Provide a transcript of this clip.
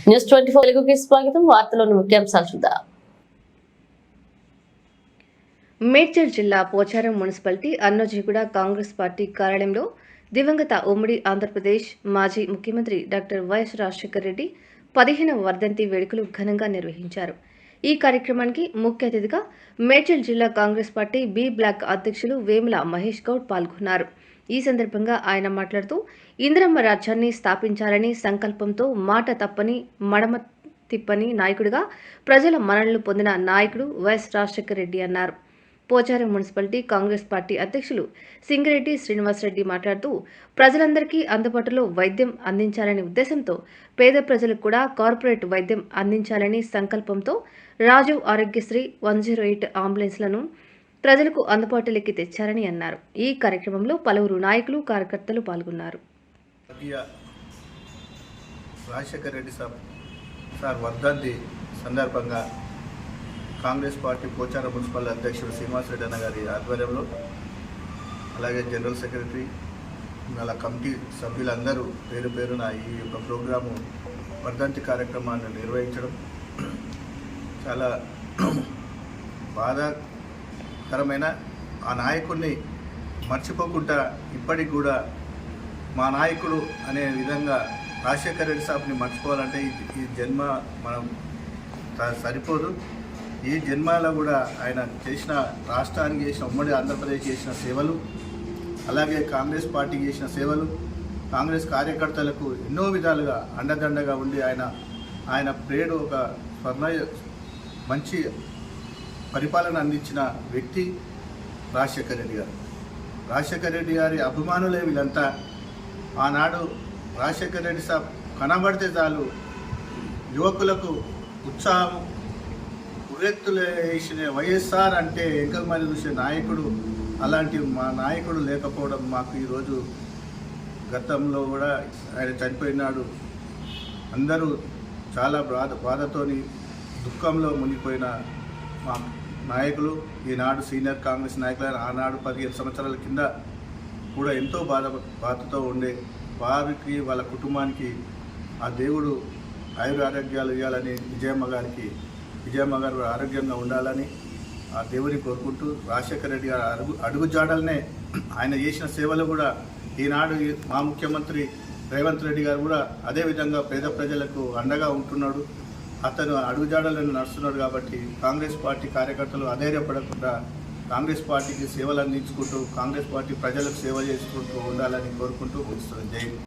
News 24 తెలుగుకి స్వాగతం. వార్తలోని ముఖ్యాంశాలు చూద్దాం. మేడ్చల్ జిల్లా పోచారం మున్సిపాలిటీ అన్నోజీగూడ కాంగ్రెస్ పార్టీ కార్యాలయంలో దివంగత ఉమ్మడి ఆంధ్రప్రదేశ్ మాజీ ముఖ్యమంత్రి డాక్టర్ వైఎస్ రాజశేఖర రెడ్డి 15వ వర్ధంతి వేడుకలు ఘనంగా నిర్వహించారు. ఈ కార్యక్రమానికి ముఖ్య అతిథిగా మేడ్చల్ జిల్లా కాంగ్రెస్ పార్టీ బి బ్లాక్ అధ్యక్షులు వేముల మహేష్ గౌడ్ పాల్గొన్నారు. ఈ సందర్భంగా ఆయన మాట్లాడుతూ ఇందిరమ్మ రాజ్యాన్ని స్థాపించాలని సంకల్పంతో మాట తప్పని మడమ తిప్పని నాయకుడిగా ప్రజల మన్ననలు పొందిన నాయకుడు వైఎస్ రాజశేఖర రెడ్డి అన్నారు. పోచారం మున్సిపాలిటీ కాంగ్రెస్ పార్టీ అధ్యక్షులు సింగిరెడ్డి శ్రీనివాసరెడ్డి మాట్లాడుతూ ప్రజలందరికీ అందుబాటులో వైద్యం అందించాలనే ఉద్దేశంతో పేద ప్రజలకు కూడా కార్పొరేట్ వైద్యం అందించాలని సంకల్పంతో రాజీవ్ ఆరోగ్యశ్రీ 108 అంబులెన్స్లను ప్రజలకు అందుబాటులోకి తెచ్చారని అన్నారు. ఈ కార్యక్రమంలో పలువురు నాయకులు కార్యకర్తలు పాల్గొన్నారు. రాజశేఖర రెడ్డి సార్ వర్ధంతి సందర్భంగా కాంగ్రెస్ పార్టీ పోచారం మున్సిపల్ అధ్యక్షుడు శ్రీనివాసరెడ్డి అన్న గారి ఆధ్వర్యంలో, అలాగే జనరల్ సెక్రటరీ, వాళ్ళ కమిటీ సభ్యులందరూ పేరు పేరున ఈ యొక్క ప్రోగ్రాము వర్ధంతి కార్యక్రమాన్ని నిర్వహించడం చాలా బాధాకరమైన, ఆ నాయకుడిని మర్చిపోకుండా ఇప్పటికి కూడా మా నాయకుడు అనే విధంగా రాజశేఖర రెడ్డి సాబ్ని మర్చిపోవాలంటే ఈ జన్మ మనం సరిపోదు. ఈ జన్మలో కూడా ఆయన చేసిన, రాష్ట్రానికి చేసిన, ఉమ్మడి ఆంధ్రప్రదేశ్ చేసిన సేవలు, అలాగే కాంగ్రెస్ పార్టీకి చేసిన సేవలు, కాంగ్రెస్ కార్యకర్తలకు ఎన్నో విధాలుగా అండదండగా ఉండి ఆయన ప్రేడు ఒక మంచి పరిపాలన అందించిన వ్యక్తి రాజశేఖర రెడ్డి గారు. రాజశేఖర రెడ్డి గారి అభిమానులే వీళ్ళంతా. ఆనాడు రాజశేఖర రెడ్డి సాబ్ కనబడితే చాలు యువకులకు ఉత్సాహం, ఉరెత్తులు వేసిన వైఎస్ఆర్ అంటే ఎంకలమని చూసే నాయకుడు. అలాంటి మా నాయకుడు లేకపోవడం మాకు ఈరోజు, గతంలో కూడా ఆయన చనిపోయినాడు, అందరూ చాలా బాధతోని దుఃఖంలో మునిగిపోయిన మా నాయకులు, ఈనాడు సీనియర్ కాంగ్రెస్ నాయకులు, ఆనాడు 15 సంవత్సరాల కింద కూడా ఎంతో బాధతో ఉండే వారికి, వాళ్ళ కుటుంబానికి ఆ దేవుడు ఆరోగ్యాలు ఇవ్వాలని, విజయమ్మ గారు ఆరోగ్యంగా ఉండాలని ఆ దేవుని కోరుకుంటూ, రాజశేఖర రెడ్డి గారు అడుగుజాడలనే ఆయన చేసిన సేవలు కూడా ఈనాడు మా ముఖ్యమంత్రి రేవంత్ రెడ్డి గారు కూడా అదేవిధంగా పేద ప్రజలకు అండగా ఉంటున్నాడు. అతను అడుగుజాడలను నడుస్తున్నాడు. కాబట్టి కాంగ్రెస్ పార్టీ కార్యకర్తలు అధైర్యపడకుండా కాంగ్రెస్ పార్టీకి సేవలు అందించుకుంటూ, కాంగ్రెస్ పార్టీ ప్రజలకు సేవ చేసుకుంటూ ఉండాలని కోరుకుంటూ ముగిస్తుంది. జై